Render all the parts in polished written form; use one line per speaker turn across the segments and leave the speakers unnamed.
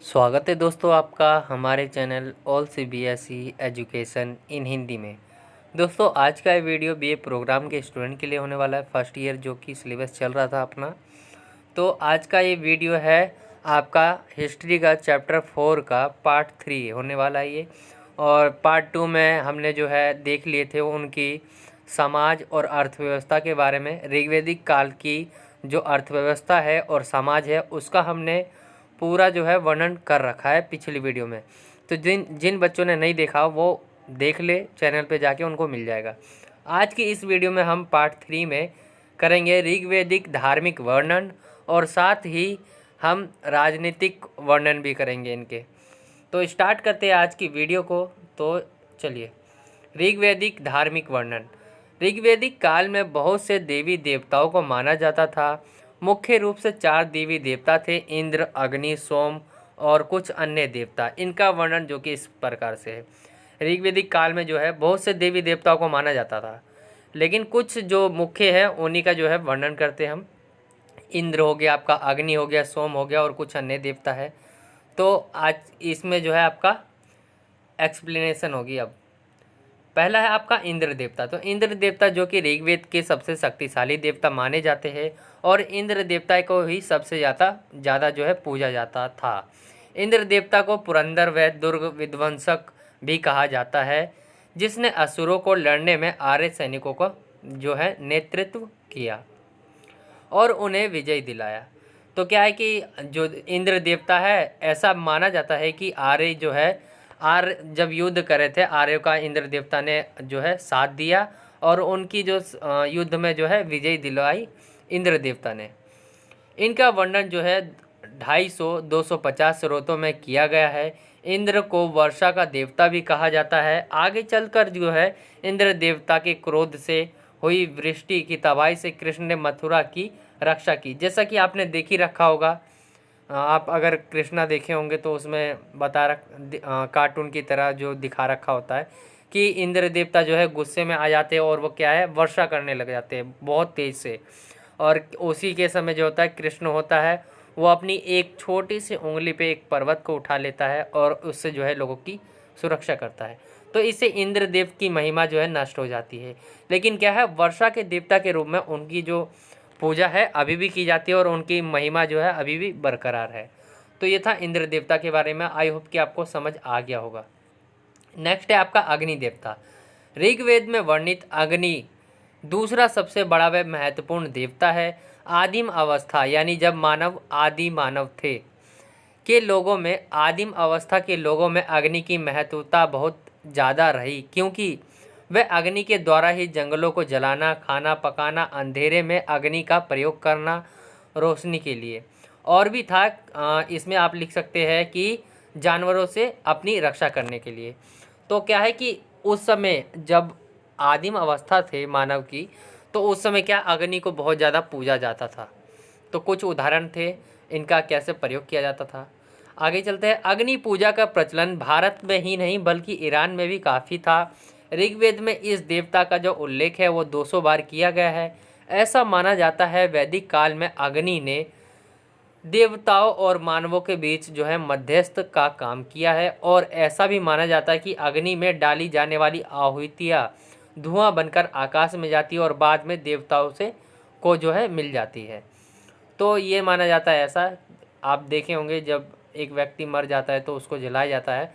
स्वागत है दोस्तों आपका हमारे channel all CBSE education in Hindi में। दोस्तों आज का ये वीडियो बीए प्रोग्राम के स्टूडेंट के लिए होने वाला है, फर्स्ट ईयर जो कि सिलेबस चल रहा था अपना। तो आज का ये वीडियो है आपका हिस्ट्री का चैप्टर 4 का पार्ट 3 होने वाला है ये। और पार्ट 2 में हमने जो है देख लिए थे उनकी समाज और अर्थव्यवस्था के बारे में। ऋग्वैदिक काल की जो अर्थव्यवस्था है और समाज है उसका हमने पूरा जो है वर्णन कर रखा है पिछली वीडियो में। तो जिन जिन बच्चों ने नहीं देखा वो देख ले, चैनल पे जाके उनको मिल जाएगा। आज की इस वीडियो में हम पार्ट 3 में करेंगे ऋग्वैदिक धार्मिक वर्णन और साथ ही हम राजनीतिक वर्णन भी करेंगे इनके। तो स्टार्ट करते हैं आज की वीडियो को। तो चलिए, ऋग्वैदिक धार्मिक वर्णन। ऋग्वैदिक काल में बहुत से देवी देवताओं को माना जाता था। मुख्य रूप से 4 देवी देवता थे, इंद्र, अग्नि, सोम और कुछ अन्य देवता। इनका वर्णन जो कि इस प्रकार से है। ऋग्वैदिक काल में जो है बहुत से देवी देवताओं को माना जाता था, लेकिन कुछ जो मुख्य है उन्हीं का जो है वर्णन करते हैं हम। इंद्र हो गया आपका, अग्नि हो गया, सोम हो गया और कुछ अन्य देवता है। तो आज इसमें जो है आपका एक्सप्लेनेशन होगी। अब पहला है आपका इंद्र देवता। तो इंद्र देवता जो कि ऋग्वेद के सबसे शक्तिशाली देवता माने जाते हैं और इंद्र देवता को ही सबसे ज़्यादा जो है पूजा जाता था। इंद्र देवता को पुरंदर व दुर्ग विध्वंसक भी कहा जाता है, जिसने असुरों को लड़ने में आर्य सैनिकों को जो है नेतृत्व किया और उन्हें विजय दिलाया। तो क्या है कि जो इंद्र देवता है, ऐसा माना जाता है कि आर्य जो है आर्य जब युद्ध करे थे, आर्यों का इंद्र देवता ने जो है साथ दिया और उनकी जो युद्ध में जो है विजय दिलवाई इंद्र देवता ने। इनका वर्णन जो है 250 स्रोतों में किया गया है। इंद्र को वर्षा का देवता भी कहा जाता है। आगे चलकर जो है इंद्र देवता के क्रोध से हुई वृष्टि की तबाही से कृष्ण ने मथुरा की रक्षा की। जैसा कि आपने देख ही रखा होगा, आप अगर कृष्णा देखे होंगे तो उसमें कार्टून की तरह जो दिखा रखा होता है कि इंद्र देवता जो है गुस्से में आ जाते हैं और वो क्या है वर्षा करने लग जाते हैं बहुत तेज़ से। और उसी के समय जो होता है कृष्ण होता है वो अपनी एक छोटी सी उंगली पे एक पर्वत को उठा लेता है और उससे जो है लोगों की सुरक्षा करता है। तो इससे इंद्रदेव की महिमा जो है नष्ट हो जाती है। लेकिन क्या है, वर्षा के देवता के रूप में उनकी जो पूजा है अभी भी की जाती है और उनकी महिमा जो है अभी भी बरकरार है। तो ये था इंद्र देवता के बारे में। आई होप कि आपको समझ आ गया होगा। नेक्स्ट है आपका अग्नि देवता। ऋग्वेद में वर्णित अग्नि दूसरा सबसे बड़ा व महत्वपूर्ण देवता है। आदिम अवस्था यानी जब मानव आदि मानव थे के लोगों में, आदिम अवस्था के लोगों में अग्नि की महत्वता बहुत ज़्यादा रही, क्योंकि वह अग्नि के द्वारा ही जंगलों को जलाना, खाना पकाना, अंधेरे में अग्नि का प्रयोग करना रोशनी के लिए, और भी था। इसमें आप लिख सकते हैं कि जानवरों से अपनी रक्षा करने के लिए। तो क्या है कि उस समय जब आदिम अवस्था थे मानव की, तो उस समय क्या अग्नि को बहुत ज़्यादा पूजा जाता था। तो कुछ उदाहरण थे इनका कैसे प्रयोग किया जाता था। आगे चलते हैं। अग्नि पूजा का प्रचलन भारत में ही नहीं बल्कि ईरान में भी काफ़ी था। ऋग्वेद में इस देवता का जो उल्लेख है वो 200 बार किया गया है। ऐसा माना जाता है वैदिक काल में अग्नि ने देवताओं और मानवों के बीच जो है मध्यस्थ का काम किया है। और ऐसा भी माना जाता है कि अग्नि में डाली जाने वाली आहुतियाँ धुआं बनकर आकाश में जाती है और बाद में देवताओं से को जो है मिल जाती है। तो ये माना जाता है ऐसा। आप देखे होंगे जब एक व्यक्ति मर जाता है तो उसको जलाया जाता है,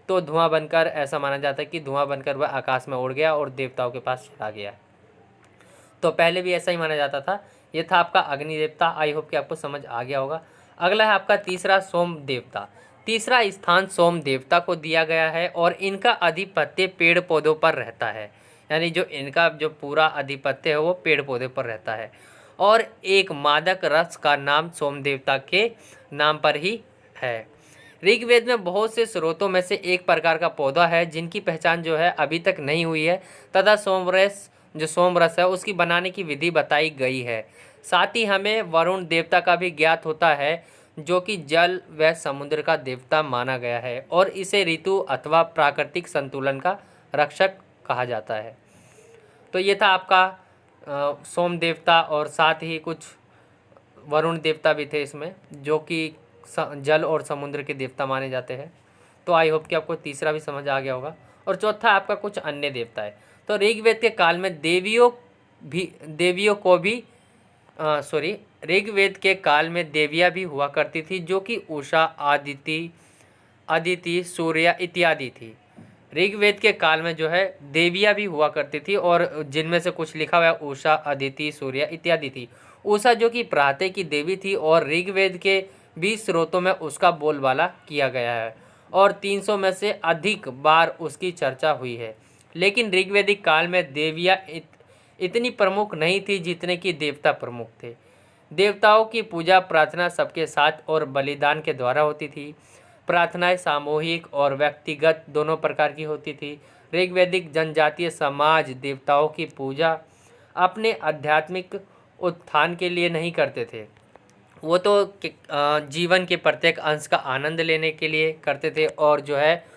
तो धुआं बनकर, ऐसा माना जाता है कि धुआं बनकर वह आकाश में उड़ गया और देवताओं के पास चला गया। तो पहले भी ऐसा ही माना जाता था। ये था आपका अग्नि देवता। आई होप कि आपको समझ आ गया होगा। अगला है आपका तीसरा सोम देवता। तीसरा स्थान सोम देवता को दिया गया है और इनका आधिपत्य पेड़ पौधों पर रहता है। यानी जो इनका जो पूरा आधिपत्य है वो पेड़ पौधे पर रहता है। और एक मादक रस का नाम सोम देवता के नाम पर ही है। ऋग्वेद में बहुत से स्रोतों में से एक प्रकार का पौधा है जिनकी पहचान जो है अभी तक नहीं हुई है, तथा सोमरस जो सोमरस है उसकी बनाने की विधि बताई गई है। साथ ही हमें वरुण देवता का भी ज्ञात होता है, जो कि जल व समुद्र का देवता माना गया है और इसे ऋतु अथवा प्राकृतिक संतुलन का रक्षक कहा जाता है। तो ये था आपका सोम देवता। और साथ ही कुछ वरुण देवता भी थे इसमें, जो कि जल और समुद्र के देवता माने जाते हैं। तो आई होप कि आपको तीसरा भी समझ आ गया होगा। और चौथा आपका कुछ अन्य देवता है। तो ऋग्वेद के काल में देवियों को भी ऋग्वेद के काल में देवियाँ भी हुआ करती थी, जो कि उषा, अदिति, सूर्य इत्यादि थी। ऋग्वेद के काल में जो है देवियाँ भी हुआ करती थी, और जिनमें से कुछ लिखा हुआ है उषा, अदिति, सूर्य इत्यादि थी। उषा जो कि प्रातः की देवी थी, और ऋग्वेद के 20 स्रोतों में उसका बोलबाला किया गया है, और 300 में से अधिक बार उसकी चर्चा हुई है। लेकिन ऋग्वेदिक काल में देवियाँ इतनी प्रमुख नहीं थी जितने कि देवता प्रमुख थे। देवताओं की पूजा प्रार्थना सबके साथ और बलिदान के द्वारा होती थी। प्रार्थनाएं सामूहिक और व्यक्तिगत दोनों प्रकार की होती थी। ऋग्वैदिक जनजातीय समाज देवताओं की पूजा अपने आध्यात्मिक उत्थान के लिए नहीं करते थे, वो तो जीवन के प्रत्येक अंश का आनंद लेने के लिए करते थे, और जो है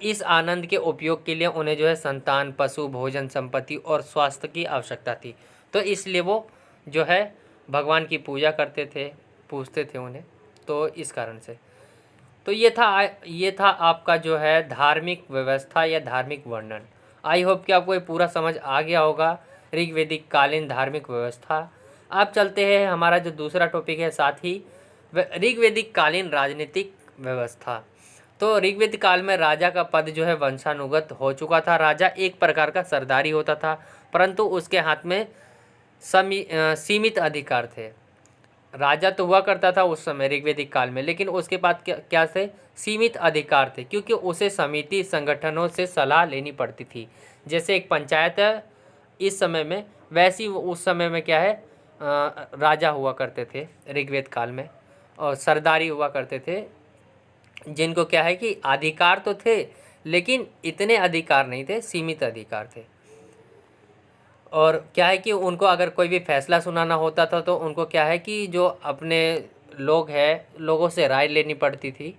इस आनंद के उपयोग के लिए उन्हें जो है संतान, पशु, भोजन, संपत्ति और स्वास्थ्य की आवश्यकता थी। तो इसलिए वो जो है भगवान की पूजा करते थे, पूजते थे उन्हें। तो इस कारण से तो ये था आपका जो है धार्मिक व्यवस्था या धार्मिक वर्णन। आई होप कि आपको ये पूरा समझ आ गया होगा ऋग्वैदिक कालीन धार्मिक व्यवस्था। अब चलते हैं हमारा जो दूसरा टॉपिक है, साथ ही ऋग्वैदिक कालीन राजनीतिक व्यवस्था। तो ऋग्वेद काल में राजा का पद जो है वंशानुगत हो चुका था। राजा एक प्रकार का सरदारी होता था, परंतु उसके हाथ में सीमित अधिकार थे। राजा तो हुआ करता था उस समय ऋग्वैदिक काल में, लेकिन उसके पास क्या थे? सीमित अधिकार थे, क्योंकि उसे समिति संगठनों से सलाह लेनी पड़ती थी। जैसे एक पंचायत है इस समय में, वैसी उस समय में क्या है, राजा हुआ करते थे ऋग्वेद काल में, और सरदारी हुआ करते थे, जिनको क्या है कि अधिकार तो थे लेकिन इतने अधिकार नहीं थे, सीमित अधिकार थे। और क्या है कि उनको अगर कोई भी फैसला सुनाना होता था तो उनको क्या है कि जो अपने लोग हैं, लोगों से राय लेनी पड़ती थी,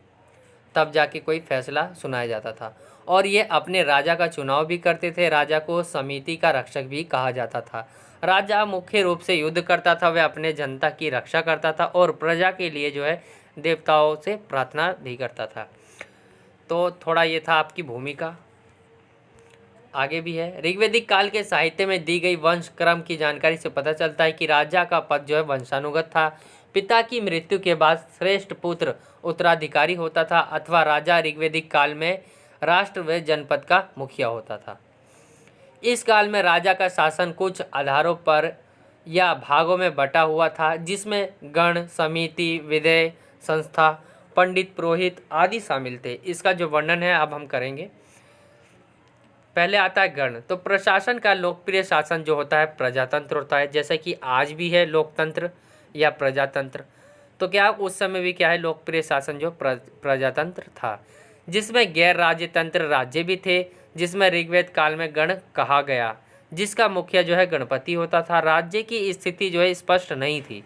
तब जाके कोई फैसला सुनाया जाता था। और ये अपने राजा का चुनाव भी करते थे। राजा को समिति का रक्षक भी कहा जाता था। राजा मुख्य रूप से युद्ध करता था, वह अपने जनता की रक्षा करता था और प्रजा के लिए जो है देवताओं से प्रार्थना भी करता था। तो थोड़ा ये था आपकी भूमिका। आगे भी है, ऋग्वैदिक काल के साहित्य में दी गई वंश क्रम की जानकारी से पता चलता है कि राजा का पद जो है वंशानुगत था। पिता की मृत्यु के बाद श्रेष्ठ पुत्र उत्तराधिकारी होता था, अथवा राजा ऋग्वैदिक काल में राष्ट्र व जनपद का मुखिया होता था। इस काल में राजा का शासन कुछ आधारों पर या भागों में बटा हुआ था, जिसमें गण, समिति, विधेय, संस्था, पंडित, पुरोहित आदि शामिल थे। इसका जो वर्णन है अब हम करेंगे। पहले आता है गण। तो प्रशासन का लोकप्रिय शासन जो होता है प्रजातंत्र होता है, जैसे कि आज भी है लोकतंत्र या प्रजातंत्र। तो क्या उस समय भी क्या है लोकप्रिय शासन जो प्रजातंत्र था, जिसमें गैर राज्यतंत्र राज्य भी थे, जिसमें ऋग्वेद काल में गण कहा गया, जिसका मुखिया जो है गणपति होता था। राज्य की स्थिति जो है स्पष्ट नहीं थी।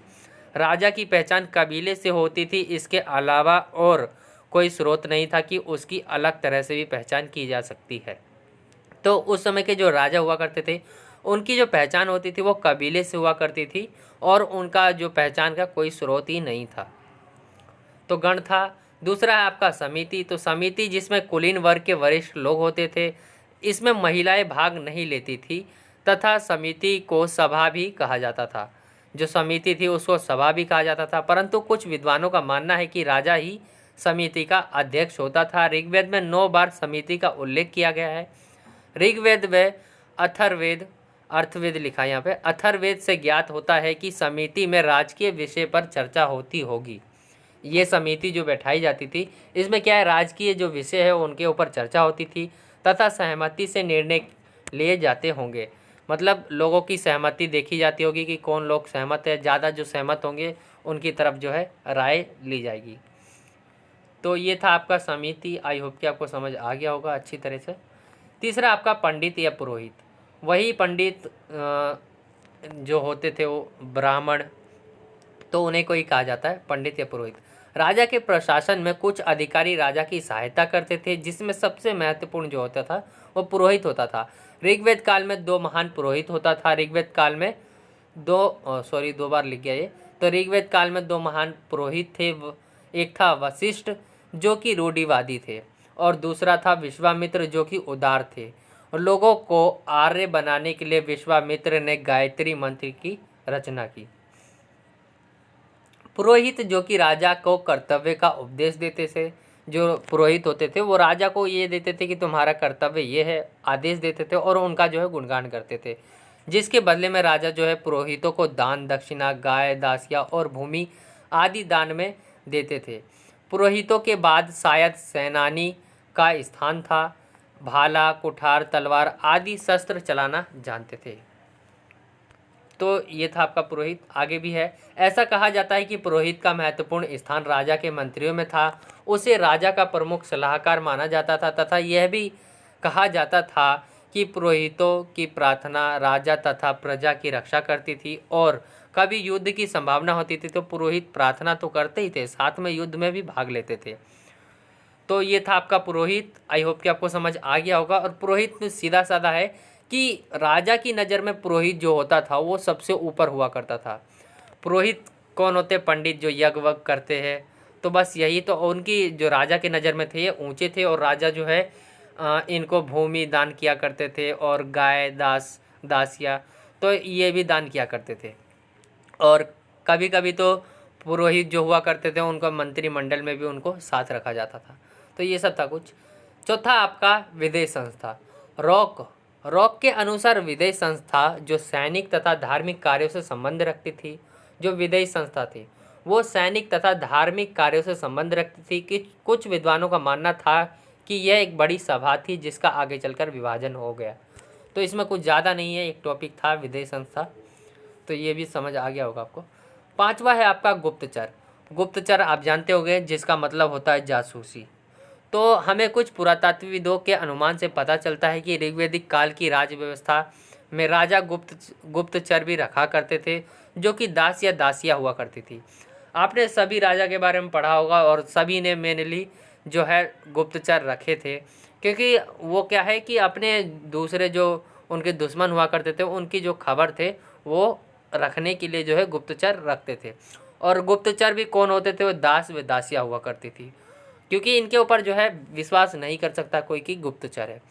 राजा की पहचान कबीले से होती थी, इसके अलावा और कोई स्रोत नहीं था कि उसकी अलग तरह से भी पहचान की जा सकती है। तो उस समय के जो राजा हुआ करते थे उनकी जो पहचान होती थी वो कबीले से हुआ करती थी, और उनका जो पहचान का कोई स्रोत ही नहीं था। तो गण था। दूसरा है आपका समिति। तो समिति जिसमें कुलीन वर्ग के वरिष्ठ लोग होते थे, इसमें महिलाएं भाग नहीं लेती थी, तथा समिति को सभा भी कहा जाता था। जो समिति थी उसको सभा भी कहा जाता था, परंतु कुछ विद्वानों का मानना है कि राजा ही समिति का अध्यक्ष होता था। ऋग्वेद में 9 बार समिति का उल्लेख किया गया है। ऋग्वेद व अथर्ववेद, अर्थवेद लिखा है यहाँ पे, अथर्ववेद से ज्ञात होता है कि समिति में राजकीय विषय पर चर्चा होती होगी। ये समिति जो बैठाई जाती थी, इसमें क्या है, राजकीय जो विषय है उनके ऊपर चर्चा होती थी, तथा सहमति से निर्णय लिए जाते होंगे। मतलब लोगों की सहमति देखी जाती होगी कि कौन लोग सहमत है, ज़्यादा जो सहमत होंगे उनकी तरफ जो है राय ली जाएगी। तो ये था आपका समिति। आई होप कि आपको समझ आ गया होगा अच्छी तरह से। तीसरा आपका पंडित या पुरोहित। वही पंडित जो होते थे वो ब्राह्मण, तो उन्हें कोई कहा जाता है पंडित या पुरोहित। राजा के प्रशासन में कुछ अधिकारी राजा की सहायता करते थे, जिसमें सबसे महत्वपूर्ण जो होता था वो पुरोहित होता था। ऋग्वेद काल में 2 महान पुरोहित होता था। ऋग्वेद काल में 2 बार लिख गया ये। तो ऋग्वेद काल में 2 महान पुरोहित थे। एक था वशिष्ठ जो कि रूढ़िवादी थे और दूसरा था विश्वामित्र जो कि उदार थे। और लोगों को आर्य बनाने के लिए विश्वामित्र ने गायत्री मंत्र की रचना की। पुरोहित जो कि राजा को कर्तव्य का उपदेश देते थे, जो पुरोहित होते थे वो राजा को ये देते थे कि तुम्हारा कर्तव्य ये है, आदेश देते थे और उनका जो है गुणगान करते थे, जिसके बदले में राजा जो है पुरोहितों को दान दक्षिणा, गाय, दासिया और भूमि आदि दान में देते थे। पुरोहितों के बाद शायद सेनानी का स्थान था। भाला, कुठार, तलवार आदि शस्त्र चलाना जानते थे। तो ये था आपका पुरोहित। आगे भी है, ऐसा कहा जाता है कि पुरोहित का महत्वपूर्ण स्थान राजा के मंत्रियों में था। उसे राजा का प्रमुख सलाहकार माना जाता था तथा यह भी कहा जाता था कि पुरोहितों की प्रार्थना राजा तथा प्रजा की रक्षा करती थी और कभी युद्ध की संभावना होती थी तो पुरोहित प्रार्थना तो करते ही थे, साथ में युद्ध में भी भाग लेते थे। तो ये था आपका पुरोहित। आई होप कि आपको समझ आ गया होगा। और पुरोहित सीधा साधा है कि राजा की नज़र में पुरोहित जो होता था वो सबसे ऊपर हुआ करता था। पुरोहित कौन होते? पंडित जो यज्ञ वज्ञ करते हैं। तो बस यही तो उनकी जो राजा की नज़र में थे ये ऊंचे थे और राजा जो है इनको भूमि दान किया करते थे और गाय, दासिया तो ये भी दान किया करते थे। और कभी कभी तो पुरोहित जो हुआ करते थे उनको मंत्रिमंडल में भी उनको साथ रखा जाता था। तो ये सब था कुछ। चौथा आपका विदेय संस्था। रॉक के अनुसार विदेय संस्था जो सैनिक तथा धार्मिक कार्यों से संबंध रखती थी, जो विदेय संस्था थी वो सैनिक तथा धार्मिक कार्यों से संबंध रखती थी। कि कुछ विद्वानों का मानना था कि यह एक बड़ी सभा थी जिसका आगे चलकर विभाजन हो गया। तो इसमें कुछ ज़्यादा नहीं है, एक टॉपिक था विदेय संस्था। तो ये भी समझ आ गया होगा आपको। पांचवा है आपका गुप्तचर। गुप्तचर आप जानते होंगे जिसका मतलब होता है जासूसी। तो हमें कुछ पुरातात्विदों के अनुमान से पता चलता है कि ऋग्वैदिक काल की राज्य व्यवस्था में राजा गुप्तचर भी रखा करते थे जो कि दास या दासिया हुआ करती थी। आपने सभी राजा के बारे में पढ़ा होगा और सभी ने मेनली जो है गुप्तचर रखे थे, क्योंकि वो क्या है कि अपने दूसरे जो उनके दुश्मन हुआ करते थे उनकी जो खबर थे वो रखने के लिए जो है गुप्तचर रखते थे। और गुप्तचर भी कौन होते थे? वो दास व दासिया हुआ करती थी, क्योंकि इनके ऊपर जो है विश्वास नहीं कर सकता कोई कि गुप्तचर है।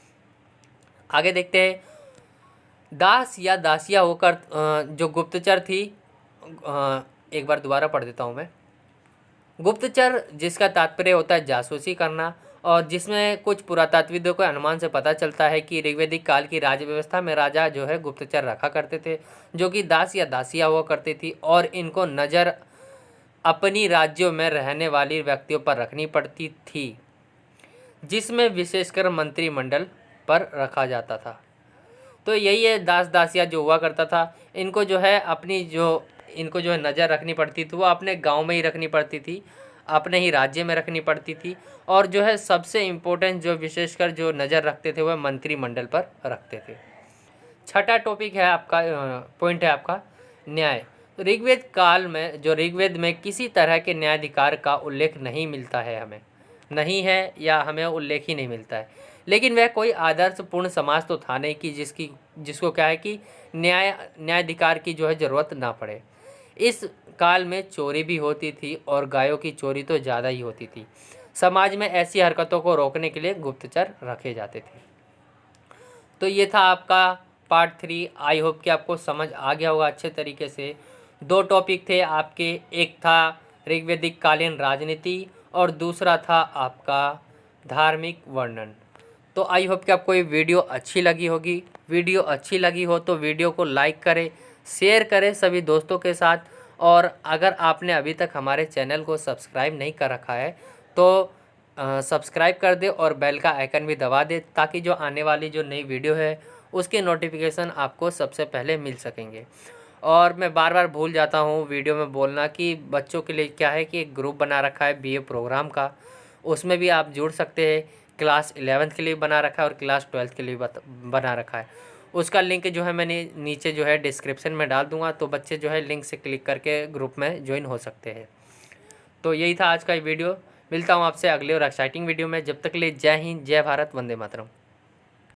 आगे देखते हैं। दास या दासिया होकर जो गुप्तचर थी, एक बार दोबारा पढ़ देता हूँ मैं। गुप्तचर जिसका तात्पर्य होता है जासूसी करना, और जिसमें कुछ पुरातात्विदों के अनुमान से पता चलता है कि ऋग्वैदिक काल की राज्य व्यवस्था में राजा जो है गुप्तचर रखा करते थे जो कि दास या दासिया हुआ करती थी और इनको नज़र अपनी राज्यों में रहने वाली व्यक्तियों पर रखनी पड़ती थी, जिसमें विशेषकर मंत्रिमंडल पर रखा जाता था। तो यही है दास दासिया जो हुआ करता था। इनको जो है इनको जो है नज़र रखनी पड़ती थी वो अपने गांव में ही रखनी पड़ती थी, अपने ही राज्य में रखनी पड़ती थी। और जो है सबसे इम्पोर्टेंट जो विशेषकर जो नज़र रखते थे वह मंत्रिमंडल पर रखते थे। छठा टॉपिक है आपका, पॉइंट है आपका न्याय। ऋग्वेद काल में जो ऋग्वेद में किसी तरह के न्यायाधिकार का उल्लेख नहीं मिलता है, हमें नहीं है या हमें उल्लेख ही नहीं मिलता है। लेकिन वह कोई आदर्शपूर्ण समाज तो था नहीं कि जिसको क्या है कि न्यायाधिकार की जो है ज़रूरत ना पड़े। इस काल में चोरी भी होती थी और गायों की चोरी तो ज़्यादा ही होती थी। समाज में ऐसी हरकतों को रोकने के लिए गुप्तचर रखे जाते थे। तो ये था आपका पार्ट 3। आई होप कि आपको समझ आ गया होगा अच्छे तरीके से। 2 टॉपिक थे आपके, एक था ऋग्वैदिक कालीन राजनीति और दूसरा था आपका धार्मिक वर्णन। तो आई होप कि आपको ये वीडियो अच्छी लगी होगी। वीडियो अच्छी लगी हो तो वीडियो को लाइक करें, शेयर करें सभी दोस्तों के साथ। और अगर आपने अभी तक हमारे चैनल को सब्सक्राइब नहीं कर रखा है तो सब्सक्राइब कर दे और बेल का आइकन भी दबा दे, ताकि जो आने वाली जो नई वीडियो है उसके नोटिफिकेशन आपको सबसे पहले मिल सकेंगे। और मैं बार बार भूल जाता हूँ वीडियो में बोलना कि बच्चों के लिए क्या है कि एक ग्रुप बना रखा है बीए प्रोग्राम का, उसमें भी आप जुड़ सकते हैं। क्लास 11th के लिए बना रखा है और क्लास 12th के लिए बना रखा है। उसका लिंक जो है मैंने नीचे जो है डिस्क्रिप्शन में डाल दूँगा, तो बच्चे जो है लिंक से क्लिक करके ग्रुप में ज्वाइन हो सकते हैं। तो यही था आज का वीडियो। मिलता हूँ आपसे अगले और एक्साइटिंग वीडियो में। जब तक के लिए जय हिंद, जय भारत, वंदे मातरम।